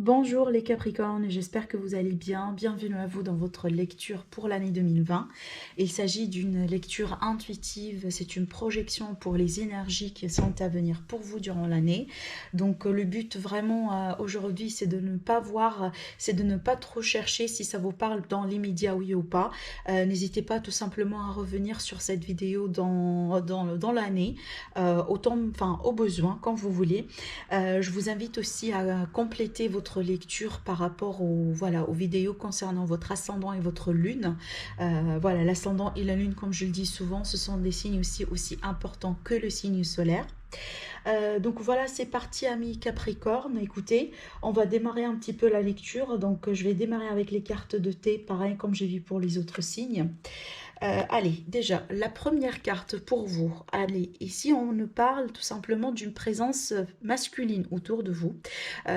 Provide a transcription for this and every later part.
Bonjour les Capricornes, j'espère que vous allez bien. Bienvenue à vous dans votre lecture pour l'année 2020. Il s'agit d'une lecture intuitive, c'est une projection pour les énergies qui sont à venir pour vous durant l'année. Donc le but vraiment aujourd'hui c'est de ne pas voir, c'est de ne pas trop chercher si ça vous parle dans l'immédiat oui ou pas. N'hésitez pas tout simplement à revenir sur cette vidéo dans l'année, au besoin, quand vous voulez. Je vous invite aussi à compléter votre lecture par rapport aux vidéos concernant votre ascendant et votre lune. Voilà, l'ascendant et la lune, comme je le dis souvent, ce sont des signes aussi importants que le signe solaire. Donc voilà, c'est parti amis Capricorne. Écoutez, on va démarrer un petit peu la lecture. Donc je vais démarrer avec les cartes de thé, pareil comme j'ai vu pour les autres signes. Allez, déjà, la première carte pour vous. Allez, ici, on nous parle tout simplement d'une présence masculine autour de vous.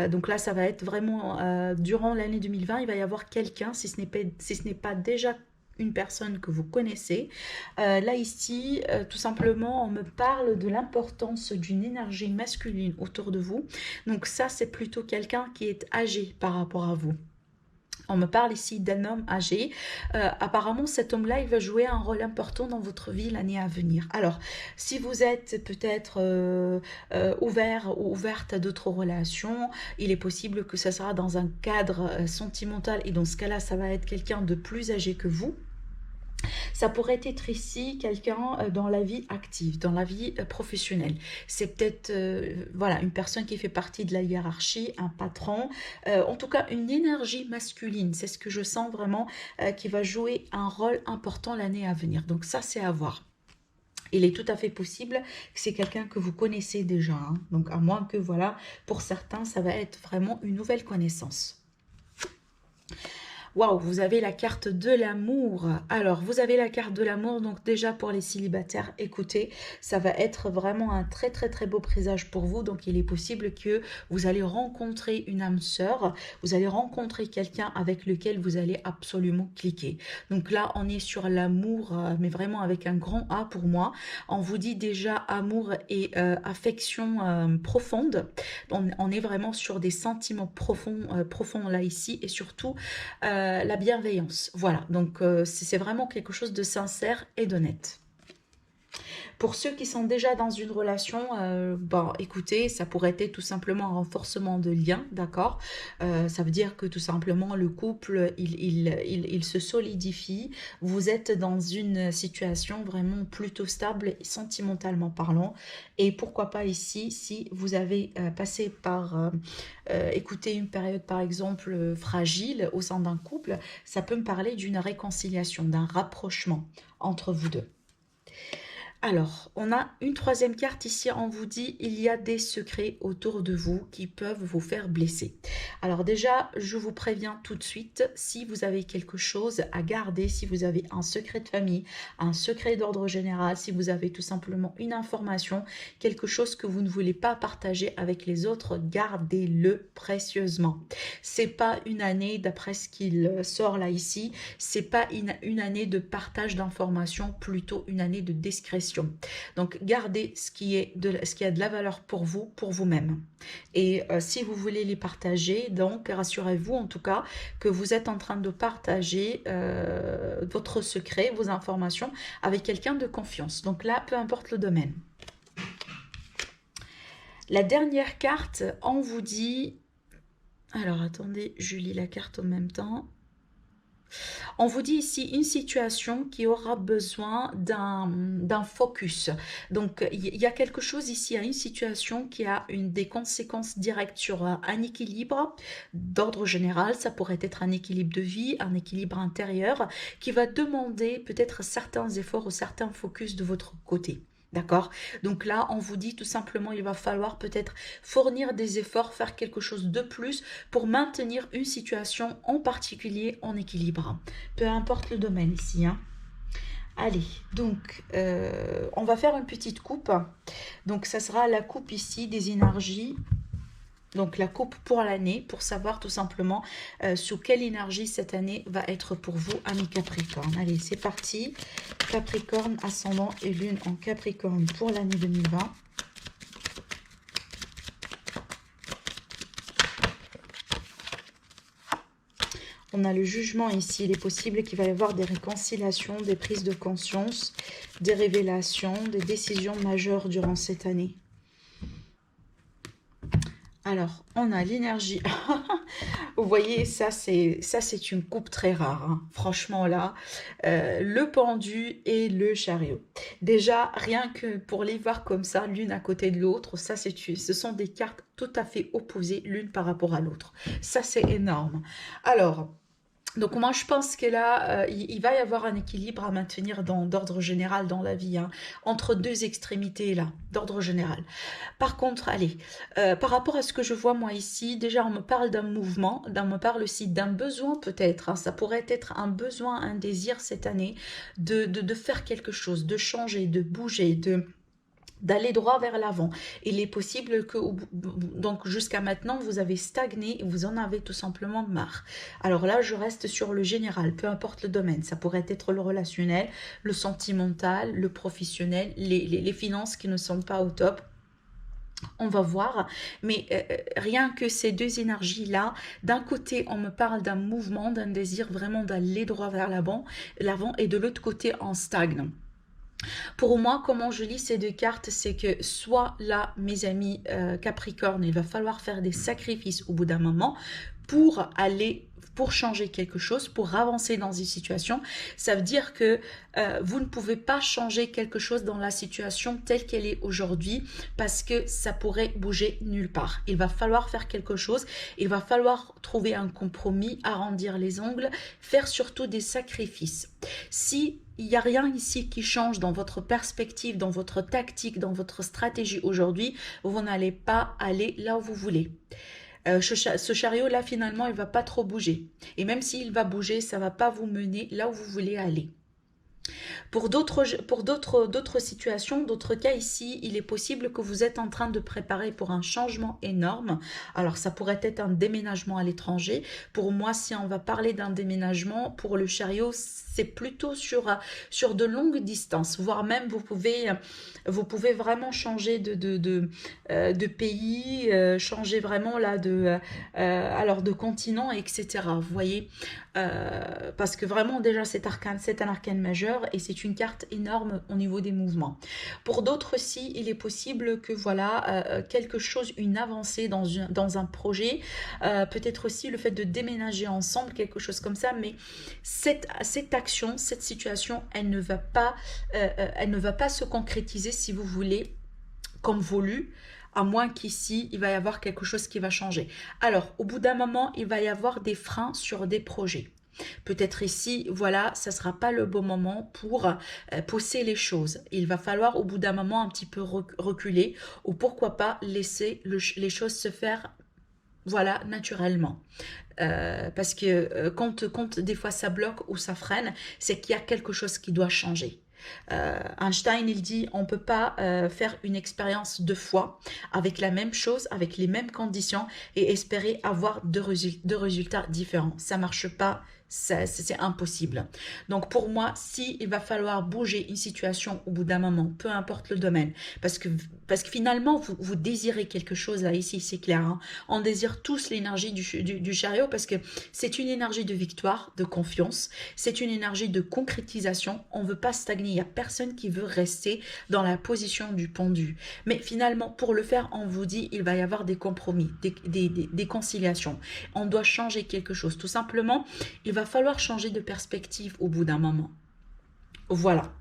Donc là, ça va être vraiment, durant l'année 2020, il va y avoir quelqu'un, si ce n'est pas déjà une personne que vous connaissez. Là, ici, tout simplement, on me parle de l'importance d'une énergie masculine autour de vous. Donc ça, c'est plutôt quelqu'un qui est âgé par rapport à vous. On me parle ici d'un homme âgé. Apparemment, cet homme-là, il va jouer un rôle important dans votre vie l'année à venir. Alors, si vous êtes peut-être ouvert ou ouverte à d'autres relations, il est possible que ça sera dans un cadre sentimental. Et dans ce cas-là, ça va être quelqu'un de plus âgé que vous. Ça pourrait être ici quelqu'un dans la vie active, dans la vie professionnelle. C'est peut-être voilà, une personne qui fait partie de la hiérarchie, un patron, en tout cas une énergie masculine. C'est ce que je sens vraiment qui va jouer un rôle important l'année à venir. Donc ça, c'est à voir. Il est tout à fait possible que c'est quelqu'un que vous connaissez déjà, hein. Donc à moins que, voilà, pour certains, ça va être vraiment une nouvelle connaissance. Waouh, vous avez la carte de l'amour. Alors, vous avez la carte de l'amour, donc déjà pour les célibataires, écoutez, ça va être vraiment un très très très beau présage pour vous. Donc, il est possible que vous allez rencontrer une âme sœur, vous allez rencontrer quelqu'un avec lequel vous allez absolument cliquer. Donc là, on est sur l'amour, mais vraiment avec un grand A pour moi. On vous dit déjà amour et affection profonde. On est vraiment sur des sentiments profonds là ici, et surtout la bienveillance. Voilà, donc c'est vraiment quelque chose de sincère et d'honnête. Pour ceux qui sont déjà dans une relation, bon, écoutez, ça pourrait être tout simplement un renforcement de lien, d'accord. Ça veut dire que tout simplement le couple, il se solidifie. Vous êtes dans une situation vraiment plutôt stable, sentimentalement parlant. Et pourquoi pas ici, si vous avez passé par, écoutez, une période par exemple fragile au sein d'un couple, ça peut me parler d'une réconciliation, d'un rapprochement entre vous deux. Alors, on a une troisième carte ici, on vous dit il y a des secrets autour de vous qui peuvent vous faire blesser. Alors déjà, je vous préviens tout de suite, si vous avez quelque chose à garder, si vous avez un secret de famille, un secret d'ordre général, si vous avez tout simplement une information, quelque chose que vous ne voulez pas partager avec les autres, gardez-le précieusement. C'est pas une année, d'après ce qu'il sort là ici, c'est pas une année de partage d'informations, plutôt une année de discrétion. Donc gardez ce qui a de la valeur pour vous, pour vous-même. Et si vous voulez les partager, donc rassurez-vous en tout cas que vous êtes en train de partager votre secret, vos informations avec quelqu'un de confiance. Donc là, peu importe le domaine. La dernière carte, on vous dit... Alors attendez, je lis la carte en même temps. On vous dit ici une situation qui aura besoin d'un focus. Donc, il y a quelque chose ici, une situation qui a des conséquences directes sur un équilibre d'ordre général. Ça pourrait être un équilibre de vie, un équilibre intérieur qui va demander peut-être certains efforts ou certains focus de votre côté. D'accord? Donc là, on vous dit tout simplement, il va falloir peut-être fournir des efforts, faire quelque chose de plus pour maintenir une situation en particulier en équilibre. Peu importe le domaine ici, hein. Allez, donc on va faire une petite coupe. Donc ça sera la coupe ici des énergies. Donc la coupe pour l'année, pour savoir tout simplement sous quelle énergie cette année va être pour vous, amis Capricorne. Allez, c'est parti. Capricorne, ascendant et lune en Capricorne pour l'année 2020. On a le jugement ici. Il est possible qu'il va y avoir des réconciliations, des prises de conscience, des révélations, des décisions majeures durant cette année. Alors, on a l'énergie. Vous voyez, ça c'est une coupe très rare. Hein. Franchement, là, le pendu et le chariot. Déjà, rien que pour les voir comme ça, l'une à côté de l'autre, ça ce sont des cartes tout à fait opposées l'une par rapport à l'autre. Ça, c'est énorme. Alors... Donc moi je pense que là, il va y avoir un équilibre à maintenir d'ordre général dans la vie, hein, entre deux extrémités là, d'ordre général. Par contre, allez, par rapport à ce que je vois moi ici, déjà on me parle d'un mouvement, on me parle aussi d'un besoin peut-être, hein, ça pourrait être un besoin, un désir cette année de faire quelque chose, de changer, de bouger, d'aller droit vers l'avant. Il est possible que, donc jusqu'à maintenant, vous avez stagné et vous en avez tout simplement marre. Alors là, je reste sur le général, peu importe le domaine. Ça pourrait être le relationnel, le sentimental, le professionnel, les finances qui ne sont pas au top. On va voir, mais rien que ces deux énergies-là, d'un côté, on me parle d'un mouvement, d'un désir vraiment d'aller droit vers l'avant, et de l'autre côté, on stagne. Pour moi, comment je lis ces deux cartes, c'est que soit là, mes amis Capricorne, il va falloir faire des sacrifices au bout d'un moment pour changer quelque chose, pour avancer dans une situation. Ça veut dire que vous ne pouvez pas changer quelque chose dans la situation telle qu'elle est aujourd'hui parce que ça pourrait bouger nulle part. Il va falloir faire quelque chose, il va falloir trouver un compromis, arrondir les angles, faire surtout des sacrifices. Si il n'y a rien ici qui change dans votre perspective, dans votre tactique, dans votre stratégie aujourd'hui, vous n'allez pas aller là où vous voulez. Ce chariot-là, finalement, il ne va pas trop bouger. Et même s'il va bouger, ça ne va pas vous mener là où vous voulez aller. Pour d'autres situations, d'autres cas ici, il est possible que vous êtes en train de préparer pour un changement énorme. Alors, ça pourrait être un déménagement à l'étranger. Pour moi, si on va parler d'un déménagement, pour le chariot, c'est plutôt sur de longues distances, voire même vous pouvez vraiment changer de pays, changer vraiment là de continent, etc. Vous voyez, parce que vraiment déjà c'est un arcane majeur et c'est une carte énorme au niveau des mouvements. Pour d'autres aussi, il est possible que voilà quelque chose, une avancée dans un projet, peut-être aussi le fait de déménager ensemble, quelque chose comme ça, mais cette action, cette situation, elle ne va pas se concrétiser si vous voulez comme voulu, à moins qu'ici, il va y avoir quelque chose qui va changer. Alors, au bout d'un moment, il va y avoir des freins sur des projets. Peut-être ici, voilà, ça ne sera pas le bon moment pour pousser les choses. Il va falloir au bout d'un moment un petit peu reculer ou pourquoi pas laisser les choses se faire voilà, naturellement. Parce que quand des fois ça bloque ou ça freine, c'est qu'il y a quelque chose qui doit changer. Einstein, il dit, on ne peut pas faire une expérience deux fois avec la même chose, avec les mêmes conditions et espérer avoir deux résultats différents. Ça ne marche pas, c'est impossible. Donc pour moi, il va falloir bouger une situation au bout d'un moment, peu importe le domaine, parce que finalement, vous désirez quelque chose là, ici, c'est clair. Hein. On désire tous l'énergie du chariot parce que c'est une énergie de victoire, de confiance, c'est une énergie de concrétisation. On ne veut pas stagner, il n'y a personne qui veut rester dans la position du pendu. Mais finalement, pour le faire, on vous dit, il va y avoir des compromis, des conciliations. On doit changer quelque chose. Tout simplement, il va falloir changer de perspective au bout d'un moment. Voilà.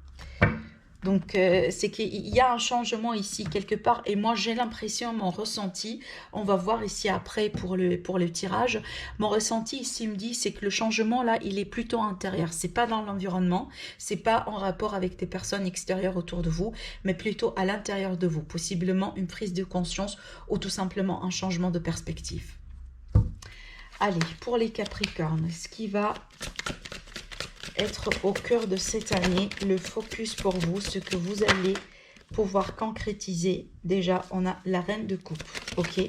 Donc, c'est qu'il y a un changement ici quelque part. Et moi, j'ai l'impression, mon ressenti, on va voir ici après pour le tirage, mon ressenti ici me dit, c'est que le changement là, il est plutôt intérieur. C'est pas dans l'environnement, c'est pas en rapport avec des personnes extérieures autour de vous, mais plutôt à l'intérieur de vous. Possiblement une prise de conscience ou tout simplement un changement de perspective. Allez, pour les Capricornes, ce qui va être au cœur de cette année, le focus pour vous, ce que vous allez pouvoir concrétiser. Déjà, on a la reine de coupe, ok.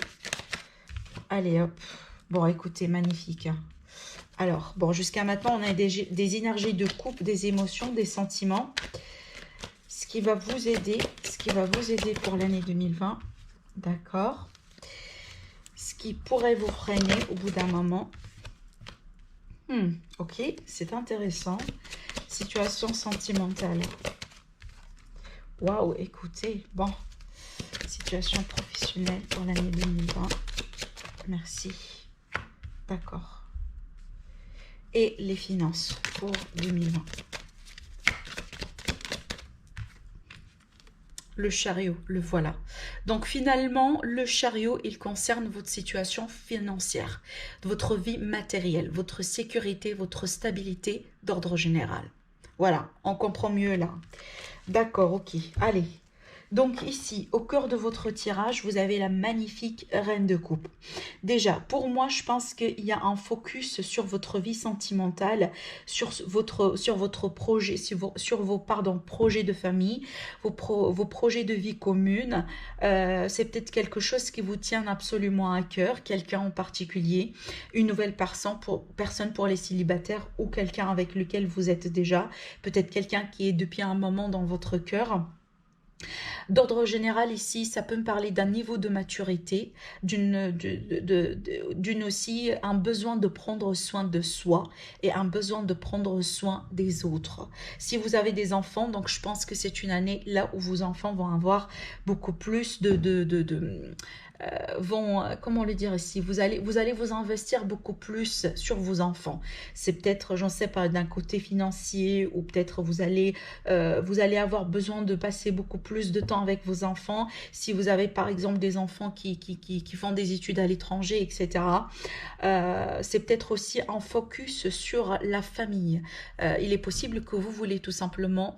Allez, hop. Bon, écoutez, magnifique. Hein. Alors, bon, jusqu'à maintenant, on a des énergies de coupe, des émotions, des sentiments. Ce qui va vous aider pour l'année 2020, d'accord. Ce qui pourrait vous freiner au bout d'un moment. Ok, c'est intéressant. Situation sentimentale. Waouh, écoutez, bon. Situation professionnelle pour l'année 2020. Merci. D'accord. Et les finances pour 2020. Le chariot, le voilà. Donc finalement, le chariot, il concerne votre situation financière, votre vie matérielle, votre sécurité, votre stabilité d'ordre général. Voilà, on comprend mieux là. D'accord, ok. Allez. Donc ici, au cœur de votre tirage, vous avez la magnifique reine de coupe. Déjà, pour moi, je pense qu'il y a un focus sur votre vie sentimentale, sur votre projet, sur vos projets de famille, vos projets de vie commune. C'est peut-être quelque chose qui vous tient absolument à cœur, quelqu'un en particulier, une nouvelle personne pour les célibataires ou quelqu'un avec lequel vous êtes déjà, peut-être quelqu'un qui est depuis un moment dans votre cœur. D'ordre général, ici, ça peut me parler d'un niveau de maturité, d'une aussi un besoin de prendre soin de soi et un besoin de prendre soin des autres. Si vous avez des enfants, donc je pense que c'est une année là où vos enfants vont avoir beaucoup plus comment le dire ici, vous allez vous investir beaucoup plus sur vos enfants. C'est peut-être, j'en sais pas, d'un côté financier ou peut-être vous allez avoir besoin de passer beaucoup plus de temps avec vos enfants. Si vous avez par exemple des enfants qui font des études à l'étranger, etc. C'est peut-être aussi un focus sur la famille. Il est possible que vous voulez tout simplement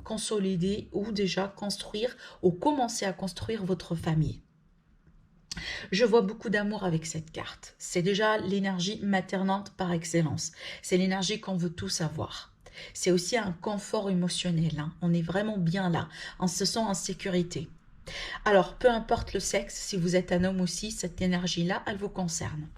consolider ou déjà construire ou commencer à construire votre famille. Je vois beaucoup d'amour avec cette carte. C'est déjà l'énergie maternante par excellence. C'est l'énergie qu'on veut tous avoir. C'est aussi un confort émotionnel. Hein. On est vraiment bien là. On se sent en sécurité. Alors, peu importe le sexe, si vous êtes un homme aussi, cette énergie-là, elle vous concerne.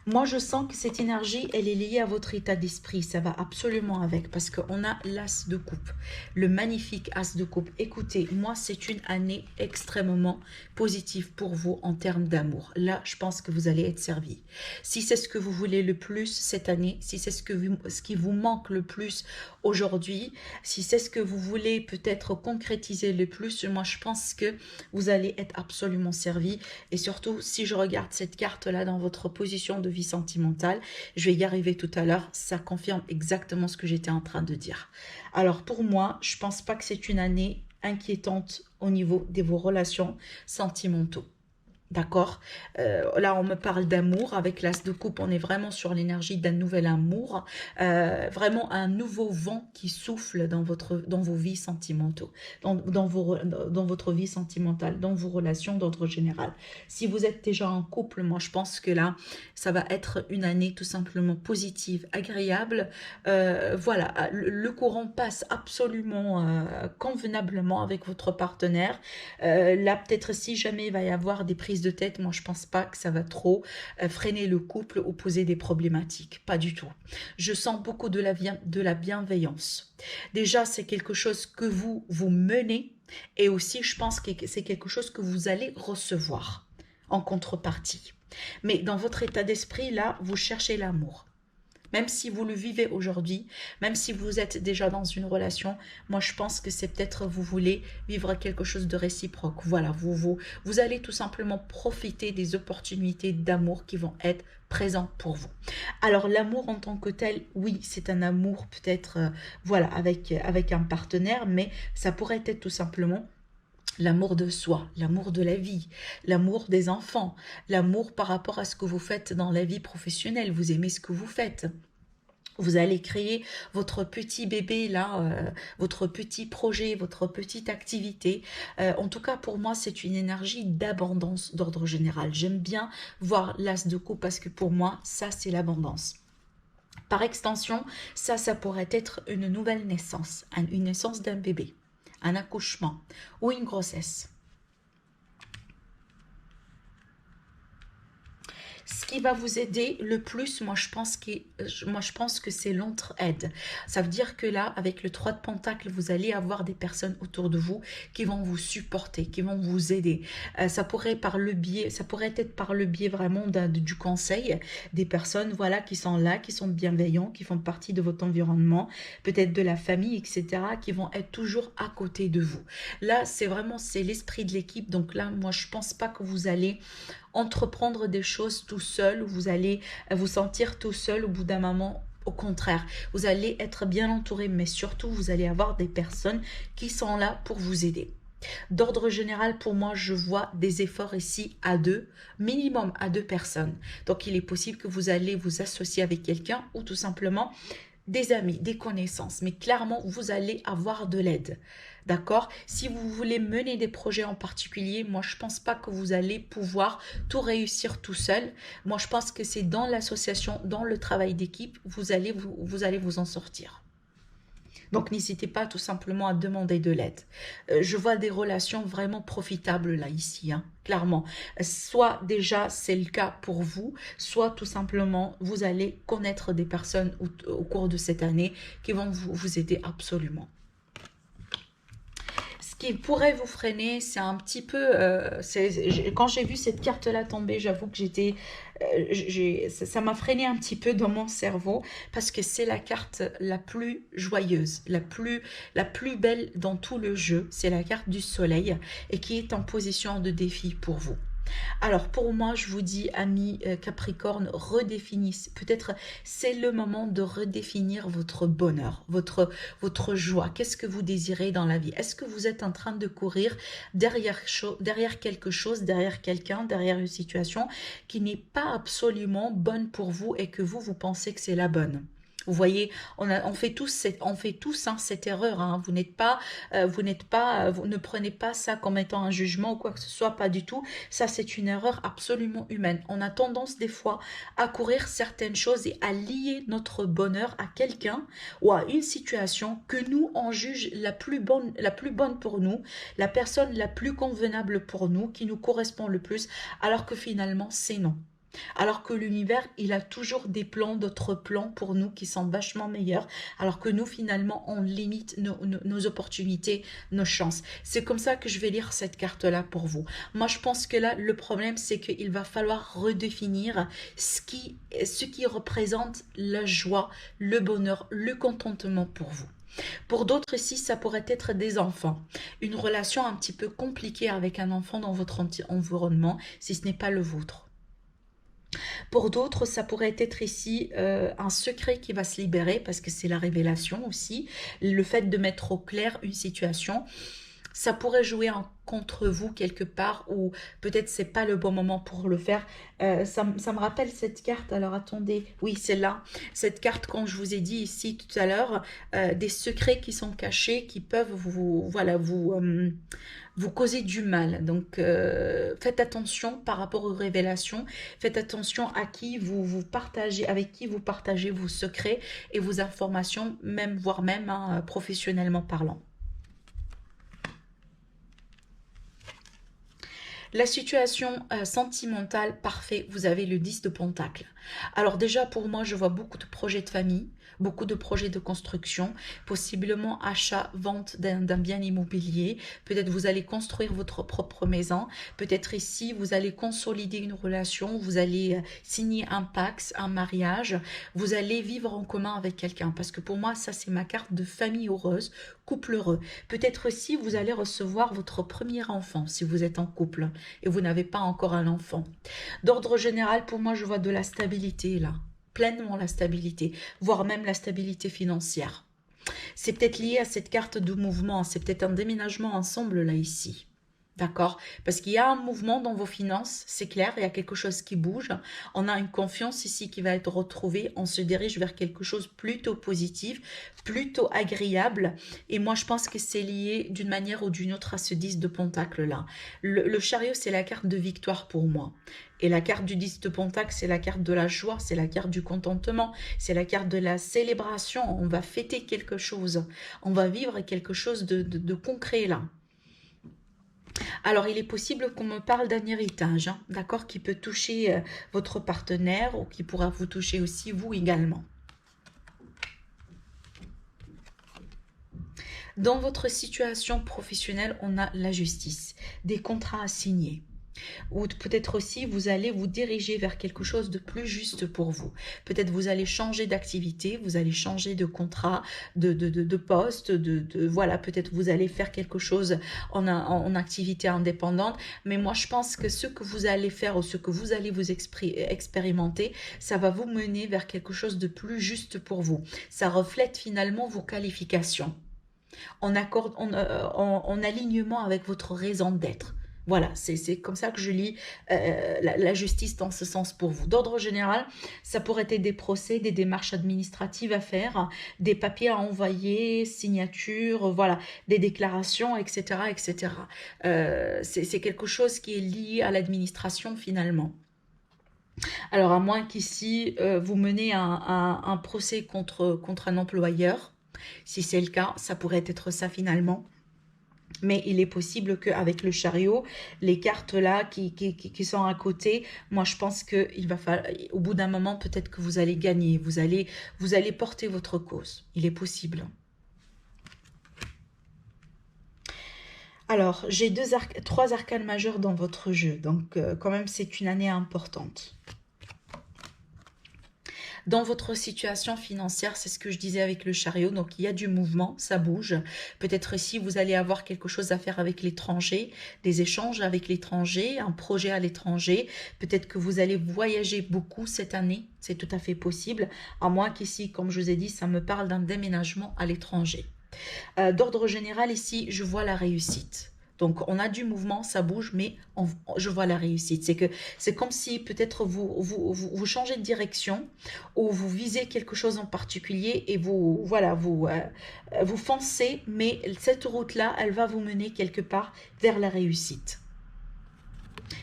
Moi, je sens que cette énergie, elle est liée à votre état d'esprit. Ça va absolument avec parce qu'on a l'as de coupe, le magnifique as de coupe. Écoutez, moi, c'est une année extrêmement positive pour vous en termes d'amour. Là, je pense que vous allez être servi. Si c'est ce que vous voulez le plus cette année, si c'est ce qui vous manque le plus aujourd'hui, si c'est ce que vous voulez peut-être concrétiser le plus, moi, je pense que vous allez être absolument servi. Et surtout, si je regarde cette carte-là dans votre position de vie sentimentale, je vais y arriver tout à l'heure, ça confirme exactement ce que j'étais en train de dire. Alors pour moi, je pense pas que c'est une année inquiétante au niveau de vos relations sentimentaux. D'accord. Là, on me parle d'amour. Avec l'as de coupe, on est vraiment sur l'énergie d'un nouvel amour. Vraiment un nouveau vent qui souffle dans vos vies sentimentaux, dans votre vie sentimentale, dans vos relations d'ordre général. Si vous êtes déjà en couple, moi, je pense que là, ça va être une année tout simplement positive, agréable. Voilà, le courant passe absolument convenablement avec votre partenaire. Là, peut-être si jamais il va y avoir des prises de tête, moi je pense pas que ça va trop freiner le couple ou poser des problématiques, pas du tout. Je sens beaucoup de la bienveillance. Déjà, c'est quelque chose que vous menez et aussi je pense que c'est quelque chose que vous allez recevoir en contrepartie. Mais dans votre état d'esprit, là, vous cherchez l'amour. Même si vous le vivez aujourd'hui, même si vous êtes déjà dans une relation, moi je pense que c'est peut-être vous voulez vivre quelque chose de réciproque. Voilà, vous allez tout simplement profiter des opportunités d'amour qui vont être présentes pour vous. Alors l'amour en tant que tel, oui, c'est un amour peut-être voilà, avec un partenaire, mais ça pourrait être tout simplement l'amour de soi, l'amour de la vie, l'amour des enfants, l'amour par rapport à ce que vous faites dans la vie professionnelle. Vous aimez ce que vous faites. Vous allez créer votre petit bébé là, votre petit projet, votre petite activité. En tout cas, pour moi, c'est une énergie d'abondance d'ordre général. J'aime bien voir l'as de coupe parce que pour moi, ça, c'est l'abondance. Par extension, ça pourrait être une nouvelle naissance, une naissance d'un bébé, un accouchement ou une grossesse. qui va vous aider le plus, moi je pense que c'est l'entraide. Ça veut dire que là, avec le 3 de Pentacle, vous allez avoir des personnes autour de vous qui vont vous supporter, qui vont vous aider. Ça pourrait être par le biais vraiment du conseil, des personnes voilà qui sont là, qui sont bienveillants, qui font partie de votre environnement, peut-être de la famille, etc., qui vont être toujours à côté de vous. Là, c'est l'esprit de l'équipe. Donc là, moi, je pense pas que vous allez entreprendre des choses tout seul, vous allez vous sentir tout seul au bout d'un moment. Au contraire, vous allez être bien entouré, mais surtout, vous allez avoir des personnes qui sont là pour vous aider. D'ordre général, pour moi, je vois des efforts ici à deux, minimum à deux personnes. Donc, il est possible que vous allez vous associer avec quelqu'un ou tout simplement des amis, des connaissances. Mais clairement, vous allez avoir de l'aide. D'accord? Si vous voulez mener des projets en particulier, moi, je pense pas que vous allez pouvoir tout réussir tout seul. Moi, je pense que c'est dans l'association, dans le travail d'équipe, vous allez vous en sortir. Donc, n'hésitez pas tout simplement à demander de l'aide. Je vois des relations vraiment profitables là, ici, hein, clairement. Soit déjà, c'est le cas pour vous, soit tout simplement, vous allez connaître des personnes au cours de cette année qui vont vous aider absolument. Ce qui pourrait vous freiner, c'est un petit peu... quand j'ai vu cette carte-là tomber, j'avoue que ça m'a freiné un petit peu dans mon cerveau parce que c'est la carte la plus joyeuse, la plus belle dans tout le jeu. C'est la carte du soleil et qui est en position de défi pour vous. Alors pour moi, je vous dis, amis Capricorne, redéfinissez. Peut-être c'est le moment de redéfinir votre bonheur, votre joie. Qu'est-ce que vous désirez dans la vie? Est-ce que vous êtes en train de courir derrière quelque chose, derrière quelqu'un, derrière une situation qui n'est pas absolument bonne pour vous et que vous pensez que c'est la bonne? Vous voyez, on fait tous, hein, cette erreur. Hein. Vous ne prenez pas ça comme étant un jugement ou quoi que ce soit, pas du tout. Ça, c'est une erreur absolument humaine. On a tendance des fois à courir certaines choses et à lier notre bonheur à quelqu'un ou à une situation que nous, on juge la plus bonne pour nous, la personne la plus convenable pour nous, qui nous correspond le plus, alors que finalement, c'est non. Alors que l'univers, il a toujours des plans, d'autres plans pour nous qui sont vachement meilleurs. Alors que nous, finalement, on limite nos opportunités, nos chances. C'est comme ça que je vais lire cette carte-là pour vous. Moi, je pense que là, le problème, c'est qu'il va falloir redéfinir ce qui représente la joie, le bonheur, le contentement pour vous. Pour d'autres ici, ça pourrait être des enfants. Une relation un petit peu compliquée avec un enfant dans votre environnement, si ce n'est pas le vôtre. Pour d'autres, ça pourrait être ici un secret qui va se libérer parce que c'est la révélation aussi. Le fait de mettre au clair une situation, ça pourrait jouer contre vous quelque part ou peut-être c'est pas le bon moment pour le faire. Ça me rappelle cette carte, alors attendez, oui c'est là, cette carte quand je vous ai dit ici tout à l'heure, des secrets qui sont cachés, qui peuvent vous causer du mal. Donc faites attention par rapport aux révélations, faites attention à qui vous partagez, avec qui vous partagez vos secrets et vos informations, même voire même hein, professionnellement parlant. La situation sentimentale, parfait, vous avez le 10 de Pentacle. Alors déjà, pour moi, je vois beaucoup de projets de famille, beaucoup de projets de construction, possiblement achat, vente d'un bien immobilier. Peut-être vous allez construire votre propre maison. Peut-être ici, vous allez consolider une relation, vous allez signer un pax, un mariage. Vous allez vivre en commun avec quelqu'un. Parce que pour moi, ça, c'est ma carte de famille heureuse, couple heureux. Peut-être aussi, vous allez recevoir votre premier enfant si vous êtes en couple et vous n'avez pas encore un enfant. D'ordre général, pour moi, je vois de la stabilité là, pleinement la stabilité, voire même la stabilité financière. C'est peut-être lié à cette carte de mouvement, c'est peut-être un déménagement ensemble là ici. D'accord? Parce qu'il y a un mouvement dans vos finances, c'est clair, il y a quelque chose qui bouge. On a une confiance ici qui va être retrouvée. On se dirige vers quelque chose plutôt positif, plutôt agréable. Et moi, je pense que c'est lié d'une manière ou d'une autre à ce 10 de Pentacle là. Le chariot, c'est la carte de victoire pour moi. Et la carte du 10 de Pentacle, c'est la carte de la joie, c'est la carte du contentement, c'est la carte de la célébration. On va fêter quelque chose, on va vivre quelque chose de concret là. Alors, il est possible qu'on me parle d'un héritage, hein, d'accord, qui peut toucher votre partenaire ou qui pourra vous toucher aussi vous également. Dans votre situation professionnelle, on a la justice, des contrats à signer. Ou peut-être aussi, vous allez vous diriger vers quelque chose de plus juste pour vous. Peut-être vous allez changer d'activité, vous allez changer de contrat, de poste, voilà, peut-être vous allez faire quelque chose en activité indépendante. Mais moi, je pense que ce que vous allez faire ou ce que vous allez vous expérimenter, ça va vous mener vers quelque chose de plus juste pour vous. Ça reflète finalement vos qualifications en alignement avec votre raison d'être. Voilà, c'est comme ça que je lis la justice dans ce sens pour vous. D'ordre général, ça pourrait être des procès, des démarches administratives à faire, des papiers à envoyer, signatures, voilà, des déclarations, etc. etc. C'est quelque chose qui est lié à l'administration finalement. Alors à moins qu'ici, vous menez un procès contre un employeur, si c'est le cas, ça pourrait être ça finalement. Mais il est possible qu'avec le chariot, les cartes là qui sont à côté, moi je pense qu'il va falloir, au bout d'un moment, peut-être que vous allez gagner, vous allez porter votre cause. Il est possible. Alors, j'ai trois arcanes majeures dans votre jeu, donc quand même c'est une année importante. Dans votre situation financière, c'est ce que je disais avec le chariot, donc il y a du mouvement, ça bouge. Peut-être ici, vous allez avoir quelque chose à faire avec l'étranger, des échanges avec l'étranger, un projet à l'étranger. Peut-être que vous allez voyager beaucoup cette année, c'est tout à fait possible, à moins qu'ici, comme je vous ai dit, ça me parle d'un déménagement à l'étranger. D'ordre général, ici, je vois la réussite. Donc, on a du mouvement, ça bouge, mais je vois la réussite. C'est comme si peut-être vous changez de direction ou vous visez quelque chose en particulier et voilà, vous foncez, mais cette route-là, elle va vous mener quelque part vers la réussite.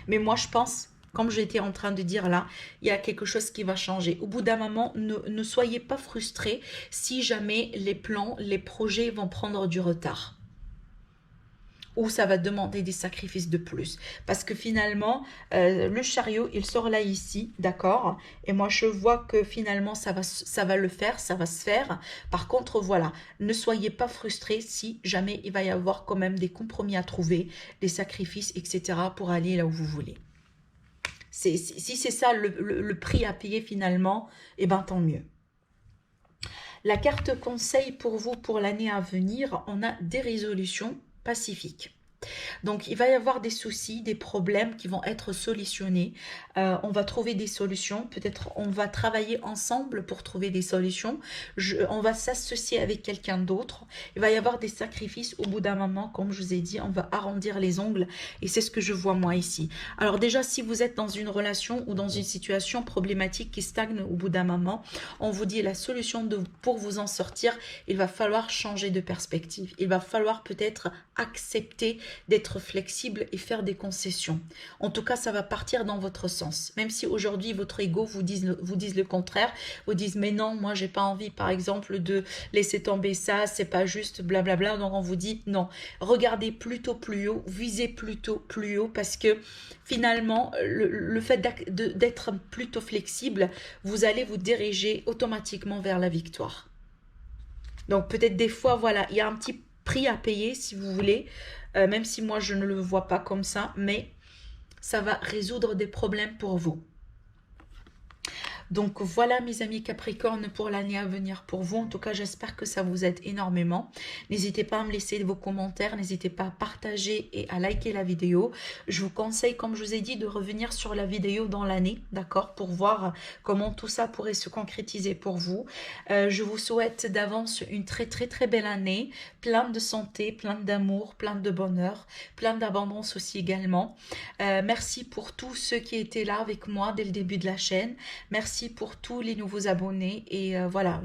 Mais moi, je pense, comme j'étais en train de dire là, il y a quelque chose qui va changer. Au bout d'un moment, ne soyez pas frustrés si jamais les plans, les projets vont prendre du retard. Ou ça va demander des sacrifices de plus. Parce que finalement, le chariot, il sort là ici, d'accord? Et moi, je vois que finalement, ça va le faire, ça va se faire. Par contre, voilà, ne soyez pas frustrés si jamais il va y avoir quand même des compromis à trouver, des sacrifices, etc. pour aller là où vous voulez. Si c'est ça le prix à payer finalement, eh ben tant mieux. La carte conseil pour vous pour l'année à venir, on a des résolutions pacifiques. Donc, il va y avoir des soucis, des problèmes qui vont être solutionnés. On va trouver des solutions. Peut-être on va travailler ensemble pour trouver des solutions. On va s'associer avec quelqu'un d'autre. Il va y avoir des sacrifices au bout d'un moment. Comme je vous ai dit, on va arrondir les ongles. Et c'est ce que je vois moi ici. Alors déjà, si vous êtes dans une relation ou dans une situation problématique qui stagne au bout d'un moment, on vous dit la solution pour vous en sortir, il va falloir changer de perspective. Il va falloir peut-être accepter d'être flexible et faire des concessions. En tout cas, ça va partir dans votre sens. Même si aujourd'hui, votre ego vous dise le contraire, vous disent mais non, moi, j'ai pas envie, par exemple, de laisser tomber ça, c'est pas juste, blablabla. Donc, on vous dit non. Regardez plutôt plus haut, visez plutôt plus haut parce que finalement, le fait d'être plutôt flexible, vous allez vous diriger automatiquement vers la victoire. Donc, peut-être des fois, voilà, il y a un petit prix à payer si vous voulez, même si moi je ne le vois pas comme ça, mais ça va résoudre des problèmes pour vous. Donc voilà mes amis Capricorne pour l'année à venir pour vous. En tout cas, j'espère que ça vous aide énormément. N'hésitez pas à me laisser vos commentaires, n'hésitez pas à partager et à liker la vidéo. Je vous conseille, comme je vous ai dit, de revenir sur la vidéo dans l'année, d'accord, pour voir comment tout ça pourrait se concrétiser pour vous. Je vous souhaite d'avance une très très très belle année, plein de santé, plein d'amour, plein de bonheur, plein d'abondance aussi également. Merci pour tous ceux qui étaient là avec moi dès le début de la chaîne. Merci pour tous les nouveaux abonnés et voilà,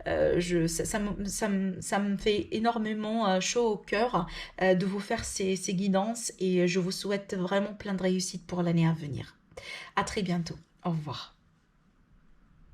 ça me fait énormément chaud au cœur de vous faire ces guidances et je vous souhaite vraiment plein de réussite pour l'année à venir. À très bientôt. Au revoir.